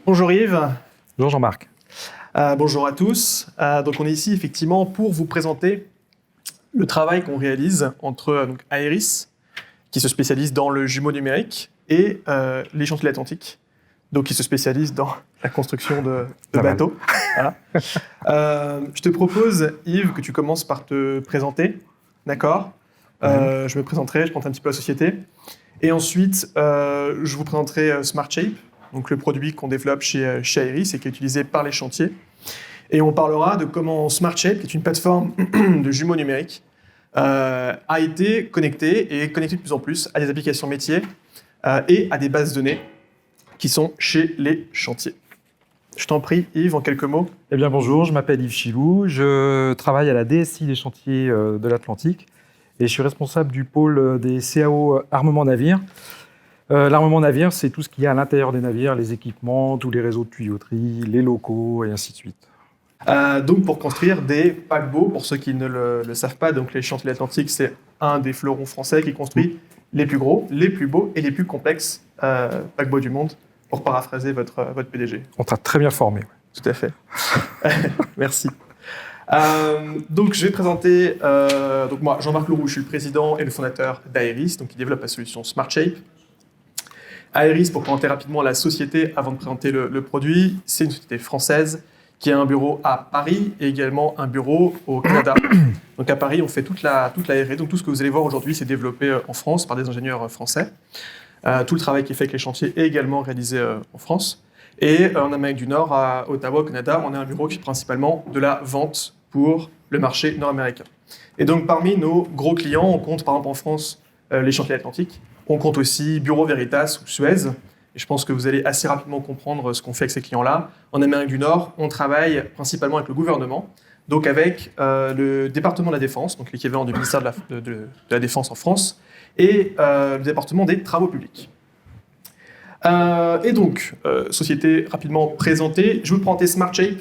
Bonjour Yves. Bonjour Jean-Marc. Bonjour à tous. Donc on est ici effectivement pour vous présenter le travail qu'on réalise entre Aeris, qui se spécialise dans le jumeau numérique, et les Chantiers de l'Atlantique, donc qui se spécialise dans la construction de bateaux. Voilà. Je te propose, Yves, que tu commences par te présenter, d'accord ? Je me présenterai, je présenterai un petit peu la société, et ensuite je vous présenterai SmartShape, donc le produit qu'on développe chez Aeris et qui est utilisé par les chantiers. Et on parlera de comment SmartShape, qui est une plateforme de jumeaux numériques, a été connectée et connectée de plus en plus à des applications métiers et à des bases de données qui sont chez les chantiers. Je t'en prie, Yves, en quelques mots. Eh bien bonjour, je m'appelle Yves Chilou, je travaille à la DSI des chantiers de l'Atlantique et je suis responsable du pôle des CAO armement navire. L'armement navire, c'est tout ce qu'il y a à l'intérieur des navires, les équipements, tous les réseaux de tuyauterie, les locaux et ainsi de suite. Donc pour construire des paquebots, pour ceux qui ne le savent pas, donc les Chantiers de l'Atlantique, c'est un des fleurons français qui construit les plus gros, les plus beaux et les plus complexes paquebots du monde, pour paraphraser votre PDG. On t'a très bien formé. Tout à fait. Merci. Donc je vais présenter, donc moi, Jean-Marc Leroux, je suis le président et le fondateur d'Aeris, donc qui développe la solution SmartShape. Aeris, pour présenter rapidement la société avant de présenter le produit, c'est une société française qui a un bureau à Paris et également un bureau au Canada. Donc à Paris, on fait toute la R&D. Donc tout ce que vous allez voir aujourd'hui, c'est développé en France par des ingénieurs français. Tout le travail qui est fait avec les chantiers est également réalisé en France. Et en Amérique du Nord, à Ottawa, au Canada, on a un bureau qui est principalement de la vente pour le marché nord-américain. Et donc parmi nos gros clients, on compte par exemple en France les Chantiers Atlantiques. On compte aussi Bureau Veritas ou Suez. Et je pense que vous allez assez rapidement comprendre ce qu'on fait avec ces clients-là. En Amérique du Nord, on travaille principalement avec le gouvernement, donc avec le département de la Défense, donc l'équivalent du ministère de la Défense en France, et le département des Travaux publics. Et donc, société rapidement présentée, je vais vous présenter SmartShape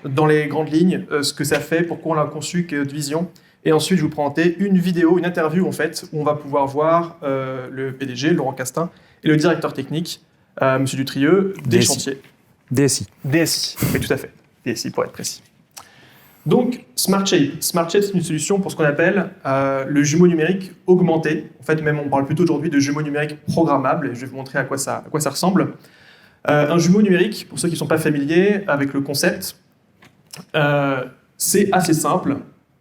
dans les grandes lignes, ce que ça fait, pourquoi on l'a conçu, quelle est notre vision. Et ensuite, je vais vous présenter une vidéo, une interview en fait, où on va pouvoir voir le PDG, Laurent Castin, et le directeur technique, Monsieur Dutrieux, des DSI. chantiers. DSI. DSI, oui, tout à fait. DSI, pour être précis. Donc, SmartShape. SmartShape, c'est une solution pour ce qu'on appelle le jumeau numérique augmenté. En fait, même on parle plutôt aujourd'hui de jumeau numérique programmable, et je vais vous montrer à quoi ça ressemble. Un jumeau numérique, pour ceux qui ne sont pas familiers avec le concept, c'est assez simple.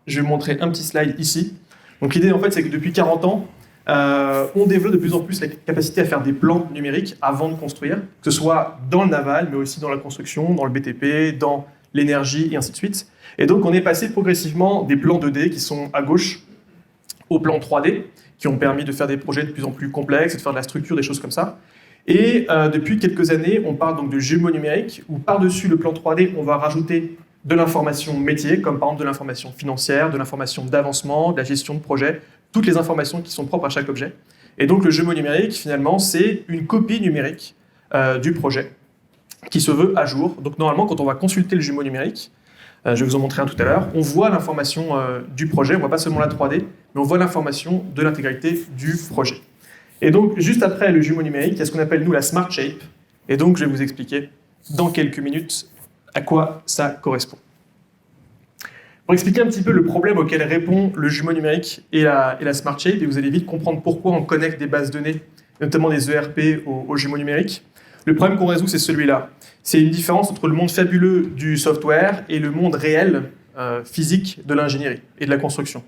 Je vais vous montrer un petit slide ici. Donc l'idée, en fait, c'est que depuis 40 ans, on développe de plus en plus la capacité à faire des plans numériques avant de construire, que ce soit dans le naval, mais aussi dans la construction, dans le BTP, dans l'énergie, et ainsi de suite. Et donc, on est passé progressivement des plans 2D qui sont à gauche aux plans 3D, qui ont permis de faire des projets de plus en plus complexes, de faire de la structure, des choses comme ça. Et depuis quelques années, on parle donc de jumeaux numériques, où par-dessus le plan 3D, on va rajouter de l'information métier, comme par exemple de l'information financière, de l'information d'avancement, de la gestion de projet, toutes les informations qui sont propres à chaque objet. Et donc le jumeau numérique, finalement, c'est une copie numérique du projet qui se veut à jour. Donc normalement, quand on va consulter le jumeau numérique, je vais vous en montrer un tout à l'heure, on voit l'information du projet, on ne voit pas seulement la 3D, mais on voit l'information de l'intégralité du projet. Et donc, juste après le jumeau numérique, il y a ce qu'on appelle, nous, la SmartShape. Et donc, je vais vous expliquer dans quelques minutes à quoi ça correspond. Pour expliquer un petit peu le problème auquel répond le jumeau numérique et la SmartShape, et vous allez vite comprendre pourquoi on connecte des bases de données, notamment des ERP, au jumeau numérique. Le problème qu'on résout, c'est celui-là. C'est une différence entre le monde fabuleux du software et le monde réel, physique de l'ingénierie et de la construction.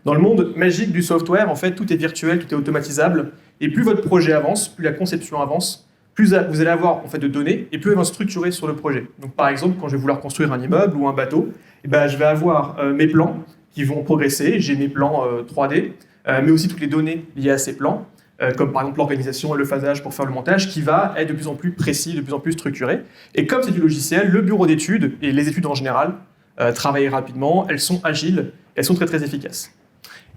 Dans le monde magique du software, en fait, tout est virtuel, tout est automatisable, et plus votre projet avance, plus la conception avance, plus vous allez avoir en fait, de données, et plus elles vont se structurer sur le projet. Donc, par exemple, quand je vais vouloir construire un immeuble ou un bateau, eh ben, je vais avoir mes plans qui vont progresser, j'ai mes plans 3D, mais aussi toutes les données liées à ces plans, comme par exemple l'organisation et le phasage pour faire le montage, qui va être de plus en plus précis, de plus en plus structuré. Et comme c'est du logiciel, le bureau d'études, et les études en général, travaillent rapidement, elles sont agiles, elles sont très très efficaces.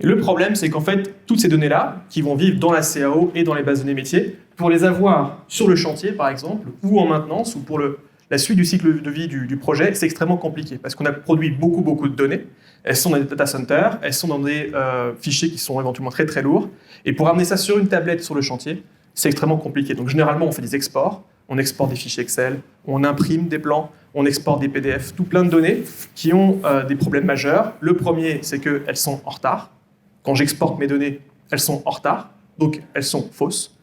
Et le problème, c'est qu'en fait, toutes ces données-là, qui vont vivre dans la CAO et dans les bases de données métiers, pour les avoir sur le chantier, par exemple, ou en maintenance, ou pour la suite du cycle de vie du projet, c'est extrêmement compliqué, parce qu'on a produit beaucoup de données. Elles sont dans des data centers, elles sont dans des fichiers qui sont éventuellement très lourds, et pour amener ça sur une tablette sur le chantier, c'est extrêmement compliqué. Donc généralement, on fait des exports, on exporte des fichiers Excel, on imprime des plans, on exporte des PDF, tout plein de données qui ont des problèmes majeurs. Le premier, c'est qu'elles sont en retard. Quand j'exporte mes données, elles sont en retard, donc elles sont fausses.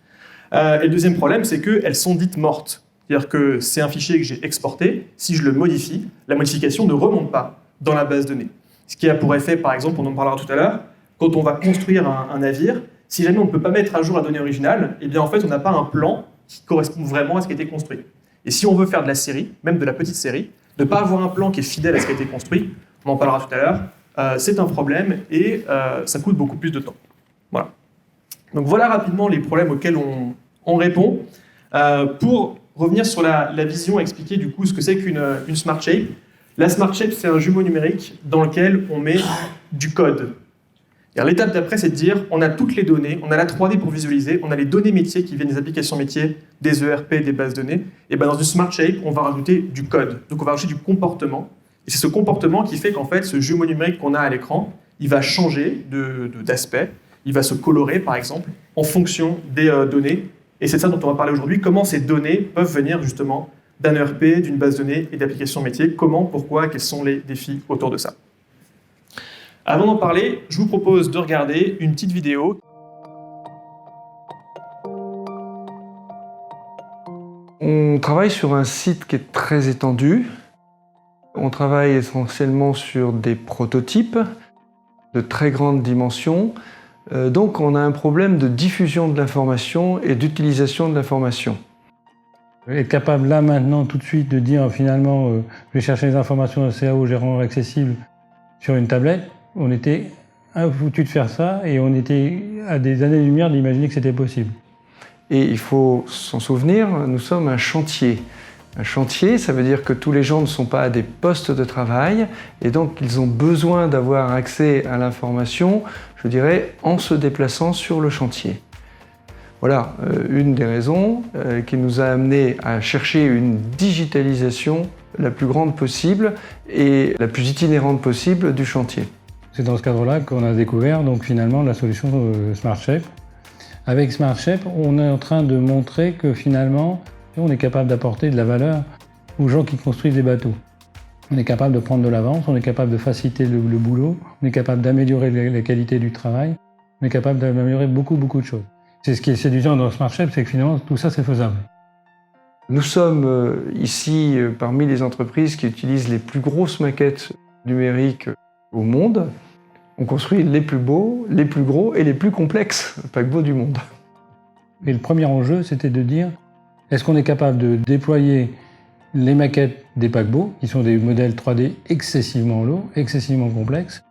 Et le deuxième problème, c'est qu'elles sont dites mortes. C'est-à-dire que c'est un fichier que j'ai exporté, si je le modifie, la modification ne remonte pas dans la base de données. Ce qui a pour effet, par exemple, on en parlera tout à l'heure, quand on va construire un navire, si jamais on ne peut pas mettre à jour la donnée originale, eh bien en fait on n'a pas un plan qui correspond vraiment à ce qui a été construit. Et si on veut faire de la série, même de la petite série, ne pas avoir un plan qui est fidèle à ce qui a été construit, on en parlera tout à l'heure, c'est un problème et ça coûte beaucoup plus de temps. Voilà. Donc voilà rapidement les problèmes auxquels on répond. Pour revenir sur la vision, expliquer du coup ce que c'est qu'une Smart Shape. La Smart Shape, c'est un jumeau numérique dans lequel on met du code. L'étape d'après, c'est de dire, on a toutes les données, on a la 3D pour visualiser, on a les données métiers qui viennent des applications métiers, des ERP, des bases de données. Et ben dans une Smart Shape, on va rajouter du code. Donc on va rajouter du comportement. Et c'est ce comportement qui fait qu'en fait, ce jumeau numérique qu'on a à l'écran, il va changer d'aspect, il va se colorer par exemple, en fonction des données. Et c'est de ça dont on va parler aujourd'hui, comment ces données peuvent venir justement d'un ERP, d'une base de données et d'applications métiers, comment, pourquoi, quels sont les défis autour de ça. Avant d'en parler, je vous propose de regarder une petite vidéo. On travaille sur un site qui est très étendu. On travaille essentiellement sur des prototypes de très grande dimension. Donc on a un problème de diffusion de l'information et d'utilisation de l'information. Être capable là maintenant tout de suite de dire finalement je vais chercher les informations de CAO, je les rends accessibles sur une tablette, on était foutu de faire ça et on était à des années-lumière d'imaginer que c'était possible. Et il faut s'en souvenir, nous sommes un chantier. Un chantier, ça veut dire que tous les gens ne sont pas à des postes de travail et donc ils ont besoin d'avoir accès à l'information, je dirais, en se déplaçant sur le chantier. Voilà une des raisons qui nous a amené à chercher une digitalisation la plus grande possible et la plus itinérante possible du chantier. C'est dans ce cadre-là qu'on a découvert donc finalement la solution Smart Shape. Avec Smart Shape, on est en train de montrer que finalement, on est capable d'apporter de la valeur aux gens qui construisent des bateaux. On est capable de prendre de l'avance, on est capable de faciliter le boulot, on est capable d'améliorer la qualité du travail, on est capable d'améliorer beaucoup de choses. C'est ce qui est séduisant dans Smart Shape, c'est que finalement tout ça c'est faisable. Nous sommes ici parmi les entreprises qui utilisent les plus grosses maquettes numériques au monde. On construit les plus beaux, les plus gros et les plus complexes paquebots du monde. Et le premier enjeu, c'était de dire, est-ce qu'on est capable de déployer les maquettes des paquebots, qui sont des modèles 3D excessivement lourds, excessivement complexes,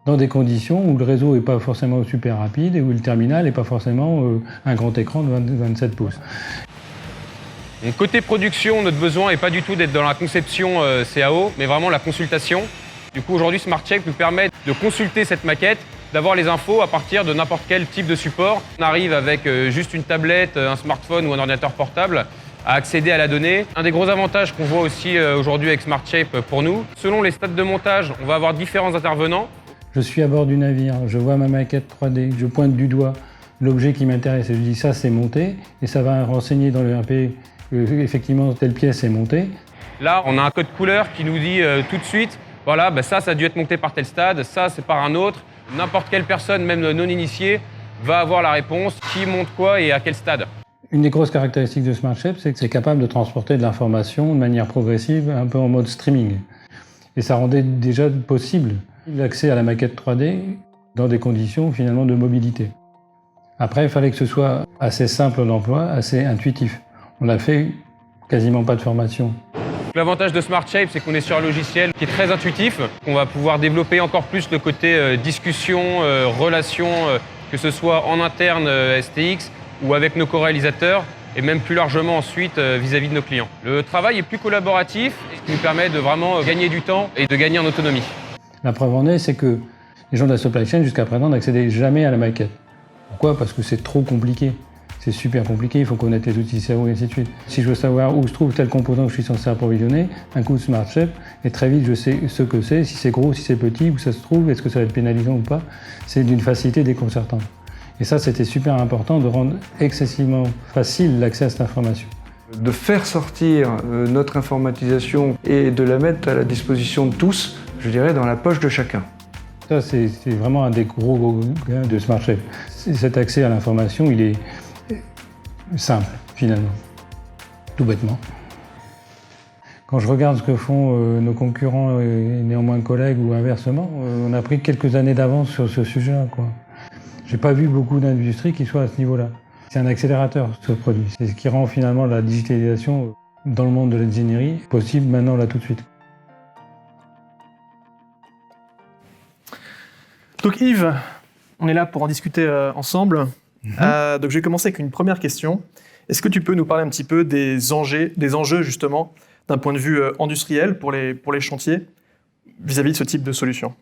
dans des conditions où le réseau n'est pas forcément super rapide et où le terminal n'est pas forcément un grand écran de 27 pouces. Et côté production, notre besoin n'est pas du tout d'être dans la conception CAO, mais vraiment la consultation. Du coup, aujourd'hui, Smart Shape nous permet de consulter cette maquette, d'avoir les infos à partir de n'importe quel type de support. On arrive avec juste une tablette, un smartphone ou un ordinateur portable à accéder à la donnée. Un des gros avantages qu'on voit aussi aujourd'hui avec Smart Shape pour nous, selon les stades de montage, on va avoir différents intervenants. Je suis à bord du navire, je vois ma maquette 3D, je pointe du doigt l'objet qui m'intéresse et je dis ça c'est monté et ça va renseigner dans le RP effectivement telle pièce est montée. Là, on a un code couleur qui nous dit tout de suite, voilà, ça a dû être monté par tel stade, ça c'est par un autre. N'importe quelle personne, même non initiée, va avoir la réponse, qui monte quoi et à quel stade. Une des grosses caractéristiques de Smart Shape, c'est que c'est capable de transporter de l'information de manière progressive, un peu en mode streaming. Et ça rendait déjà possible l'accès à la maquette 3D dans des conditions finalement de mobilité. Après, il fallait que ce soit assez simple d'emploi, assez intuitif. On a fait quasiment pas de formation. L'avantage de Smart Shape, c'est qu'on est sur un logiciel qui est très intuitif. On va pouvoir développer encore plus le côté discussion, relation, que ce soit en interne STX ou avec nos co-réalisateurs et même plus largement ensuite vis-à-vis de nos clients. Le travail est plus collaboratif, ce qui nous permet de vraiment gagner du temps et de gagner en autonomie. La preuve en est, c'est que les gens de la supply chain, jusqu'à présent, n'accédaient jamais à la maquette. Pourquoi ? Parce que c'est trop compliqué. C'est super compliqué, il faut connaître les outils CAO et ainsi de suite. Si je veux savoir où se trouve tel composant que je suis censé approvisionner, un coup de Smart Shape, et très vite je sais ce que c'est, si c'est gros, si c'est petit, où ça se trouve, est-ce que ça va être pénalisant ou pas. C'est d'une facilité déconcertante. Et ça, c'était super important de rendre excessivement facile l'accès à cette information. de faire sortir notre informatisation et de la mettre à la disposition de tous, je dirais, dans la poche de chacun. Ça, c'est vraiment un des gros gains de SmartChef. Cet accès à l'information, il est simple, finalement, tout bêtement. Quand je regarde ce que font nos concurrents et néanmoins collègues ou inversement, on a pris quelques années d'avance sur ce sujet-là, quoi. J'ai pas vu beaucoup d'industries qui soient à ce niveau-là. C'est un accélérateur, ce produit. C'est ce qui rend finalement la digitalisation dans le monde de l'ingénierie possible maintenant, là, tout de suite. Donc Yves, on est là pour en discuter ensemble. Donc je vais commencer avec une première question. Est-ce que tu peux nous parler un petit peu des enjeux justement, d'un point de vue industriel pour les chantiers vis-à-vis de ce type de solution?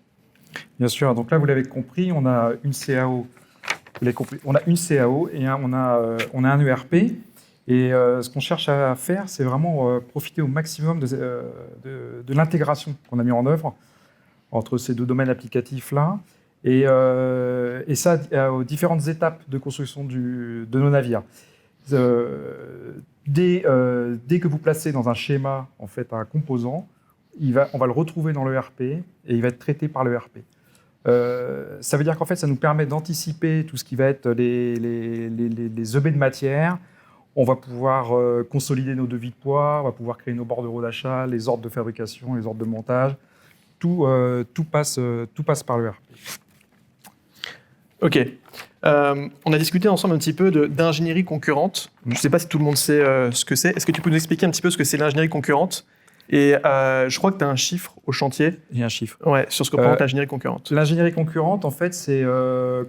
Bien sûr. Donc là, vous l'avez compris, on a une CAO. Vous l'avez compris, on a une CAO et on a un ERP. Et ce qu'on cherche à faire, c'est vraiment profiter au maximum de l'intégration qu'on a mis en œuvre entre ces deux domaines applicatifs-là. Et ça, aux différentes étapes de construction de nos navires. Dès que vous placez dans un schéma en fait, un composant, on va le retrouver dans l'ERP et il va être traité par l'ERP. Ça veut dire qu'en fait, ça nous permet d'anticiper tout ce qui va être les EB de matière. On va pouvoir consolider nos devis de poids, on va pouvoir créer nos bordereaux d'achat, les ordres de fabrication, les ordres de montage. Tout passe par l'ERP. Ok. On a discuté ensemble un petit peu d'ingénierie concurrente. Je ne sais pas si tout le monde sait ce que c'est. Est-ce que tu peux nous expliquer un petit peu ce que c'est l'ingénierie concurrente? Et je crois que tu as un chiffre au chantier. Il y a un chiffre. Ouais, sur ce que représente l'ingénierie concurrente. L'ingénierie concurrente, en fait, c'est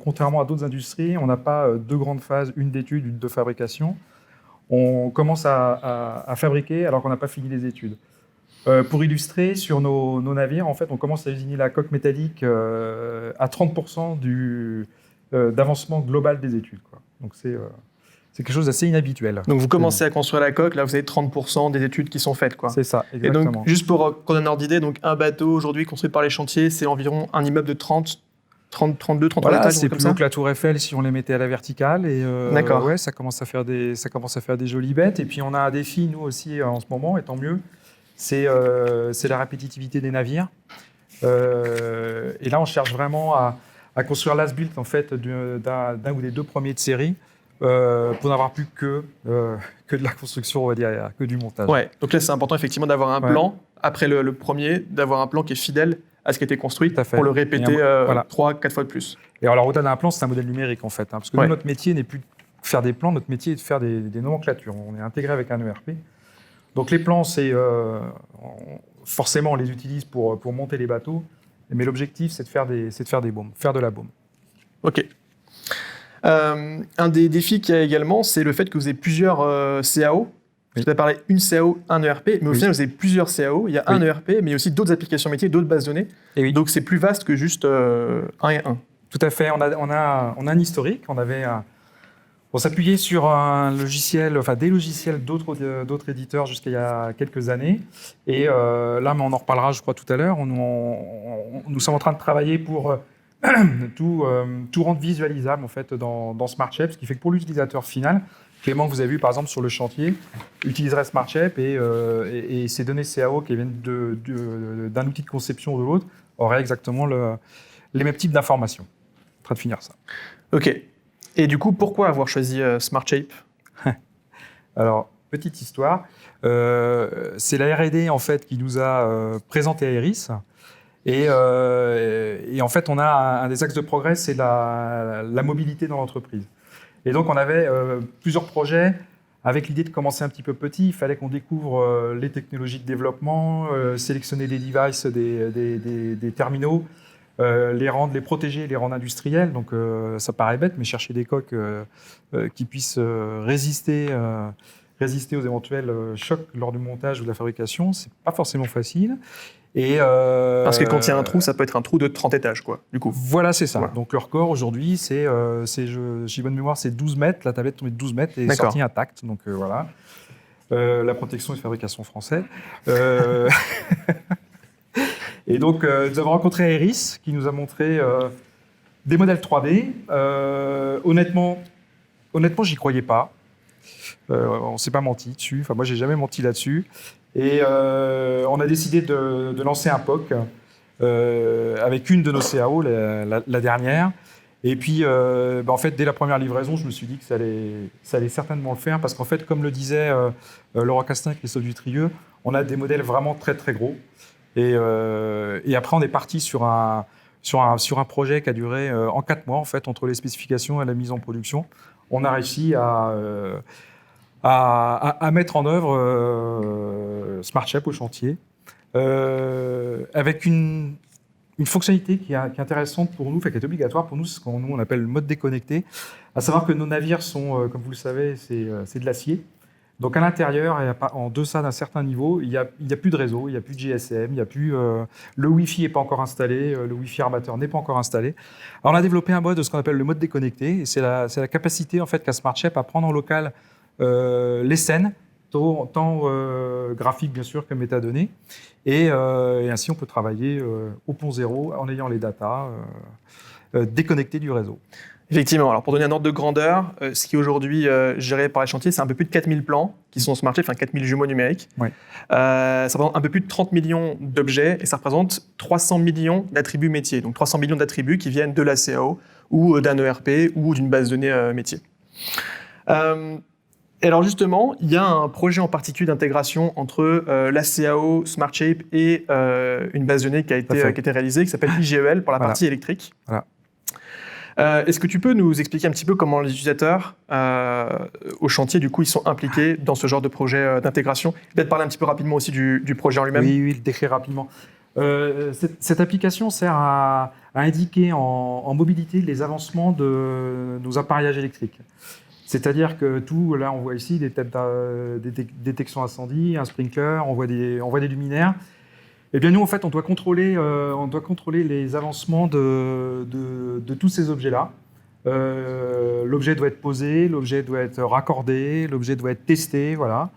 contrairement à d'autres industries, on n'a pas deux grandes phases, une d'études, une de fabrication. On commence à fabriquer alors qu'on n'a pas fini les études. Pour illustrer, sur nos navires, en fait, on commence à usiner la coque métallique à 30% d'avancement global des études, quoi. Donc c'est quelque chose d'assez inhabituel. Donc vous commencez à construire la coque, là vous avez 30% des études qui sont faites, quoi. C'est ça, exactement. Et donc, juste pour qu'on ait un ordre d'idée, donc un bateau aujourd'hui construit par les chantiers, c'est environ un immeuble de 32, 33 étages. C'est plus haut que la Tour Eiffel si on les mettait à la verticale. Et D'accord. Ouais, ça commence à faire des jolies bêtes. Et puis on a un défi, nous aussi, en ce moment, et tant mieux, c'est la répétitivité des navires. Et là, on cherche vraiment à construire l'as-built en fait, d'un ou des deux premiers de série pour n'avoir plus que de la construction, on va dire, que du montage. Ouais, donc là, c'est important effectivement d'avoir un plan, après le premier, d'avoir un plan qui est fidèle à ce qui a été construit pour le répéter 3-4 fois de plus. Et alors, au-delà d'un plan, c'est un modèle numérique en fait. Hein, parce que nous, notre métier n'est plus de faire des plans, notre métier est de faire des nomenclatures. On est intégré avec un ERP. Donc les plans, forcément, on les utilise pour monter les bateaux. Mais l'objectif, c'est de faire des baumes, faire de la baume. Ok. Un des défis qu'il y a également, c'est le fait que vous avez plusieurs CAO. Oui. Tu as parlé une CAO, un ERP, mais au final, vous avez plusieurs CAO. Il y a un ERP, mais il y a aussi d'autres applications métiers, d'autres bases de données. Et oui. Donc c'est plus vaste que juste un et un. Tout à fait. On a un historique. On s'appuyait sur un logiciel, enfin des logiciels d'autres éditeurs jusqu'à il y a quelques années. Et là, mais on en reparlera, je crois, tout à l'heure. Nous sommes en train de travailler pour tout rendre visualisable en fait dans SmartShep, ce qui fait que pour l'utilisateur final, Clément, que vous avez vu par exemple sur le chantier, utiliserait SmartShep et ces données CAO qui viennent d'un outil de conception ou de l'autre auraient exactement les mêmes types d'informations. En train de finir ça. Ok. Et du coup, pourquoi avoir choisi SmartShep? Alors, petite histoire. C'est la R&D en fait qui nous a présenté Aeris. Et en fait, on a un des axes de progrès, c'est la mobilité dans l'entreprise. Et donc, on avait plusieurs projets avec l'idée de commencer un petit peu petit. Il fallait qu'on découvre les technologies de développement, sélectionner des devices, des terminaux, les protéger, les rendre industriels. Donc, ça paraît bête, mais chercher des coques qui puissent résister aux éventuels chocs lors du montage ou de la fabrication, c'est pas forcément facile. Parce que quand il y a un trou, ça peut être un trou de 30 étages, quoi, du coup. Voilà, c'est ça. Voilà. Donc le record aujourd'hui, j'ai bonne mémoire, c'est 12 mètres. La tablette tombée de 12 mètres et est sortie intacte. Donc voilà. La protection et la fabrication française. Et donc, nous avons rencontré Aeris, qui nous a montré des modèles 3D. Honnêtement, j'y croyais pas. On ne s'est pas menti dessus. Enfin, moi, j'ai jamais menti là-dessus. Et on a décidé de lancer un POC avec une de nos CAO, la dernière. Et puis, en fait, dès la première livraison, je me suis dit que ça allait certainement le faire parce qu'en fait, comme le disait Laurent Castin, Christophe Dutrieux, on a des modèles vraiment très, très gros. Et après, on est parti sur un projet qui a duré en 4 mois, en fait, entre les spécifications et la mise en production. On a réussi à mettre en œuvre SmartShape au chantier avec une fonctionnalité qui est intéressante pour nous, qui est obligatoire pour nous, c'est ce qu'on nous on appelle le mode déconnecté, à savoir que nos navires sont, comme vous le savez, c'est de l'acier. Donc à l'intérieur, et en deçà d'un certain niveau, il y a plus de réseau, il n'y a plus de GSM, il y a plus, le Wi-Fi n'est pas encore installé, le Wi-Fi armateur n'est pas encore installé. Alors on a développé un mode de ce qu'on appelle le mode déconnecté, et c'est la capacité en fait qu'a SmartShape à prendre en local les scènes, tant graphiques bien sûr que métadonnées, et ainsi on peut travailler au pont zéro en ayant les datas déconnectées du réseau. Effectivement, alors pour donner un ordre de grandeur, ce qui est aujourd'hui géré par les chantiers, c'est un peu plus de 4000 plans qui sont SmartShape, enfin 4000 jumeaux numériques. Ouais. Ça représente un peu plus de 30 millions d'objets et ça représente 300 millions d'attributs métiers. Donc 300 millions d'attributs qui viennent de la CAO ou d'un ERP ou d'une base de données métier. Et alors justement, il y a un projet en particulier d'intégration entre la CAO, SmartShape et une base de données qui a été réalisée, qui s'appelle IGEL pour la partie électrique. Voilà. Est-ce que tu peux nous expliquer un petit peu comment les utilisateurs au chantier, du coup, ils sont impliqués dans ce genre de projet d'intégration? Peut-être parler un petit peu rapidement aussi du projet en lui-même. Oui, le décrire rapidement. Cette application sert à indiquer en mobilité les avancements de nos appareillages électriques. C'est-à-dire que tout, là, on voit ici des détections incendie, un sprinkler, on voit des luminaires. Eh bien, nous, en fait, on doit contrôler les avancements de tous ces objets-là. L'objet doit être posé, l'objet doit être raccordé, l'objet doit être testé, voilà.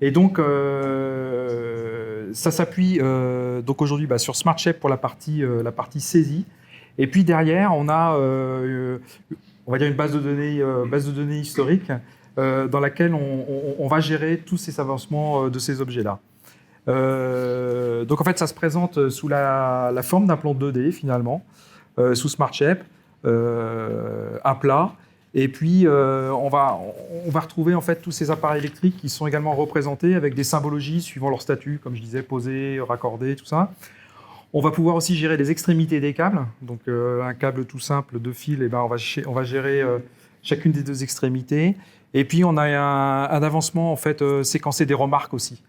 Et donc, ça s'appuie donc aujourd'hui sur SmartShape pour la partie saisie. Et puis derrière, on a, on va dire une base de données historique dans laquelle on va gérer tous ces avancements de ces objets-là. Donc en fait, ça se présente sous la forme d'un plan 2D finalement, sous SmartShape, un plat. Et puis on va retrouver en fait tous ces appareils électriques qui sont également représentés avec des symbologies suivant leur statut, comme je disais, posé, raccordé, tout ça. On va pouvoir aussi gérer les extrémités des câbles. Donc un câble tout simple de fil, et on va gérer chacune des deux extrémités. Et puis on a un avancement en fait séquencé des remarques aussi.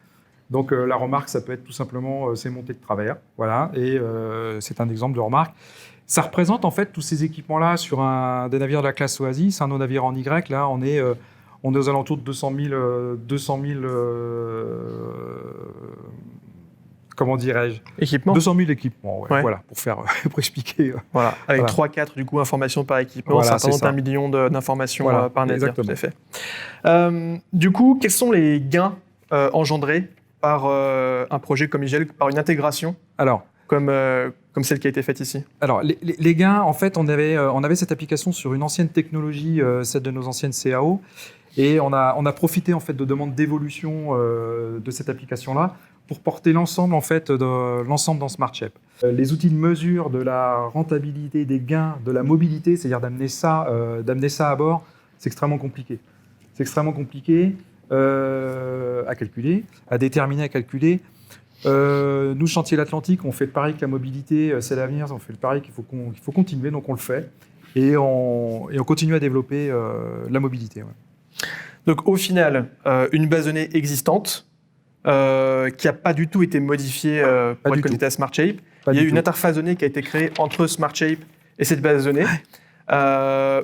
Donc la remarque, ça peut être tout simplement ces montées de travers, voilà, et c'est un exemple de remarque. Ça représente en fait tous ces équipements-là sur des navires de la classe Oasis, nos navires en Y. Là, on est aux alentours de 200 000 comment dirais-je, équipements. 200 000 équipements, Ouais. voilà, pour expliquer. Voilà, avec Voilà. 3-4 du coup informations par équipement, Voilà, ça représente c'est ça. 1 million d'informations Voilà, par navire. exactement. Tout à fait. Du coup, quels sont les gains engendrés par un projet comme IGEL, par une intégration Alors, comme celle qui a été faite ici? Alors, les gains, en fait, on avait cette application sur une ancienne technologie, celle de nos anciennes CAO, et on a profité en fait de demandes d'évolution de cette application-là pour porter l'ensemble en fait l'ensemble dans SmartShape. Les outils de mesure de la rentabilité des gains, de la mobilité, c'est-à-dire d'amener ça à bord, c'est extrêmement compliqué. C'est extrêmement compliqué à calculer, à déterminer, à calculer. Nous, Chantier l'Atlantique, on fait le pari que la mobilité, c'est l'avenir, on fait le pari qu'il faut continuer, donc on le fait. Et on continue à développer la mobilité. Ouais. Donc au final, une base de données existante qui n'a pas du tout été modifiée pour être connectée à SmartShape. Il y a eu une interface donnée qui a été créée entre SmartShape et cette base de données.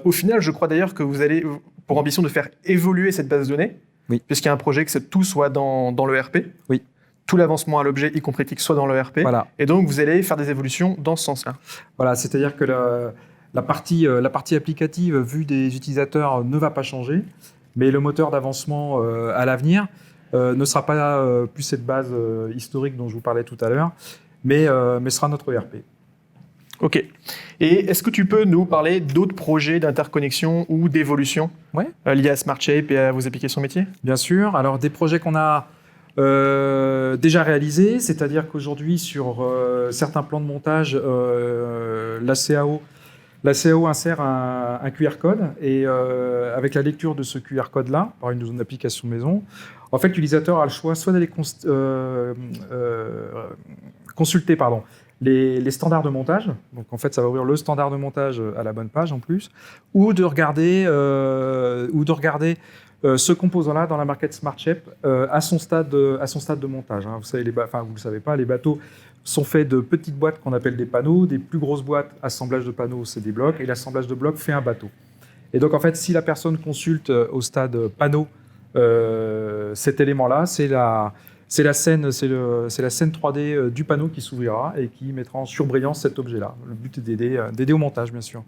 Au final, je crois d'ailleurs que vous avez pour ambition de faire évoluer cette base de données, oui. Puisqu'il y a un projet que tout soit dans l'ERP. Oui. Tout l'avancement à l'objet, y compris que soit dans l'ERP. Voilà. Et donc, vous allez faire des évolutions dans ce sens-là. Voilà, c'est-à-dire que la partie applicative vue des utilisateurs ne va pas changer, mais le moteur d'avancement à l'avenir ne sera pas plus cette base historique dont je vous parlais tout à l'heure, mais sera notre ERP. Ok. Et est-ce que tu peux nous parler d'autres projets d'interconnexion ou d'évolution liés à SmartShape et à vos applications métiers? Bien sûr. Alors, des projets qu'on a déjà réalisés, c'est-à-dire qu'aujourd'hui, sur certains plans de montage, la CAO insère un QR code et avec la lecture de ce QR code-là, par une application maison, en fait, l'utilisateur a le choix soit d'aller consulter les standards de montage. Donc, en fait, ça va ouvrir le standard de montage à la bonne page en plus, ou de regarder ce composant-là dans la market SmartShape à son stade de montage. Hein. Vous savez, vous le savez pas, les bateaux sont faits de petites boîtes qu'on appelle des panneaux, des plus grosses boîtes, assemblage de panneaux, c'est des blocs, et l'assemblage de blocs fait un bateau. Et donc, en fait, si la personne consulte au stade panneau cet élément-là, c'est la scène 3D du panneau qui s'ouvrira et qui mettra en surbrillance cet objet-là. Le but est d'aider au montage, bien sûr.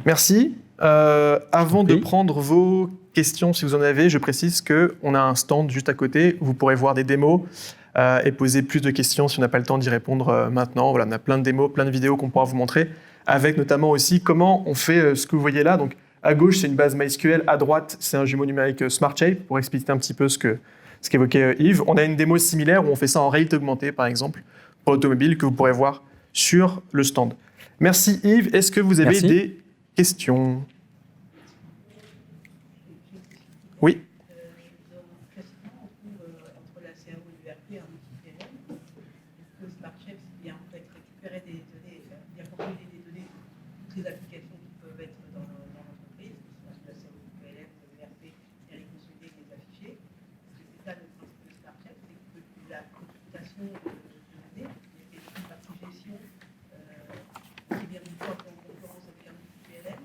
Merci. Avant de prendre vos questions, si vous en avez, je précise qu'on a un stand juste à côté où vous pourrez voir des démos et poser plus de questions si on n'a pas le temps d'y répondre maintenant. Voilà, on a plein de démos, plein de vidéos qu'on pourra vous montrer, avec notamment aussi comment on fait ce que vous voyez là. Donc, à gauche, c'est une base MySQL. À droite, c'est un jumeau numérique SmartShape, pour expliquer un petit peu ce qu'évoquait Yves. On a une démo similaire où on fait ça en réalité augmentée, par exemple, pour l'automobile, que vous pourrez voir sur le stand. Merci Yves. Est-ce que vous avez des questions? Oui. Entre la CAO et l'URP, un outil PLM, est-ce que SmartShape, c'est bien en fait récupérer des données, bien compiler des données de toutes les applications qui peuvent être dans l'entreprise, que ce soit la CAO, le PLM, l'URP, et les consolider, les afficher? Est-ce que c'est ça le principe de SmartShape, c'est que la consultation de données, il y a une partie gestion qui vient du corps en concurrence avec un outil PLM?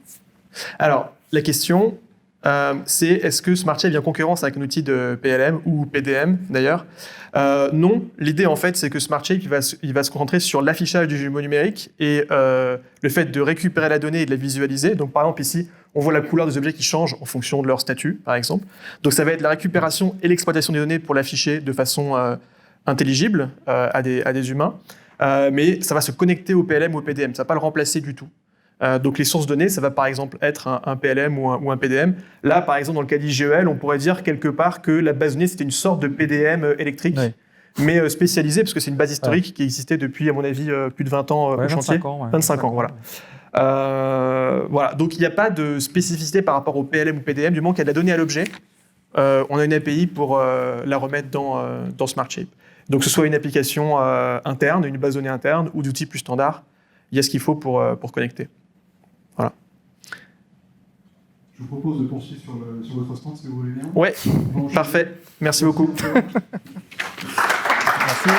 Alors, la question, c'est est-ce que SmartShape vient en concurrence avec un outil de PLM ou PDM d'ailleurs? Non, l'idée en fait c'est que SmartShape il va se concentrer sur l'affichage du jumeau numérique et le fait de récupérer la donnée et de la visualiser. Donc par exemple ici, on voit la couleur des objets qui changent en fonction de leur statut par exemple. Donc ça va être la récupération et l'exploitation des données pour l'afficher de façon intelligible à des humains. Mais ça va se connecter au PLM ou au PDM, ça ne va pas le remplacer du tout. Donc les sources données, ça va par exemple être un PLM ou un PDM. Là, par exemple, dans le cas d'IGEL, on pourrait dire quelque part que la base donnée, c'était une sorte de PDM électrique, mais spécialisée, parce que c'est une base historique qui existait depuis, à mon avis, plus de 20 ans au chantier. 25 ans, voilà. Voilà. Donc il n'y a pas de spécificité par rapport au PLM ou PDM, du moment qu'il y a de la donnée à l'objet. On a une API pour la remettre dans SmartShape. Donc que ce soit une application interne, une base donnée interne, ou d'outils plus standards, il y a ce qu'il faut pour connecter. Voilà. Je vous propose de poursuivre sur votre stand, si vous voulez bien. Ouais, parfait. Merci beaucoup. Merci.